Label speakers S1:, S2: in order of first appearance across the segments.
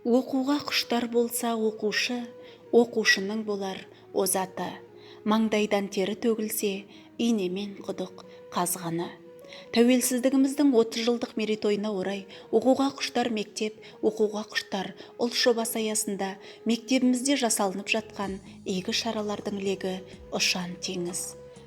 S1: Оқуға құштар болса оқушы, оқушының болар озаты. Маңдайдан тері төгілсе, инемен құдық қазғаны. Тәуелсіздігіміздің 30 жылдық мерейтойына орай оқуға құштар мектеп, оқуға құштар ұлт жобасы аясында мектебімізде жасалынып жатқан игі шаралардың легі ұшан теңіз.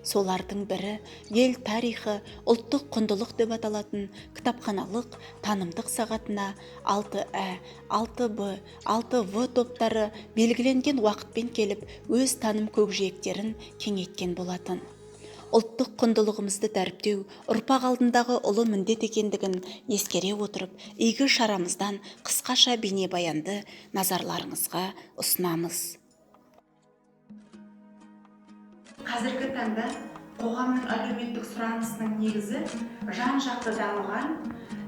S1: Солардың бірі ел тарихы ұлттық құндылық деп аталатын кітапханалық танымдық сағатына 6Ә, 6Б, 6В топтары белгіленген уақытпен келіп, өз таным көкжиектерін кеңейткен болатын. Ұлттық құндылығымызды дәріптеу ұрпақ алдындағы ұлы міндет екендігін ескере отырып, игі шарамыздан қысқаша бейнебаянды назарларыңызға ұсынамыз.
S2: Қазіргі таңда қоғамның әлеуметтік сұранысының негізі жан-жақты дамыған,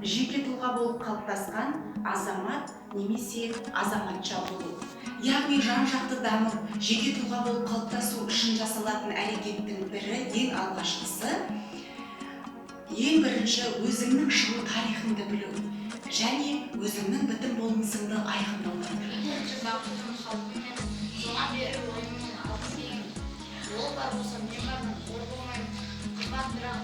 S2: жеке тұлға болып қалыптасқан азамат немесе азаматша болу. Яғни жан-жақты дамып, жеке тұлға болып қалыптасу үшін жасалатын әрекеттің бірі, ең алғашқысы, ең бірінші өзіңнің шығу тарихыңды білу және өзіңнің бітім болмысыңды айқындау.
S3: Ол бар болса, мен бармын, ол болмайды. Қымбат бірақ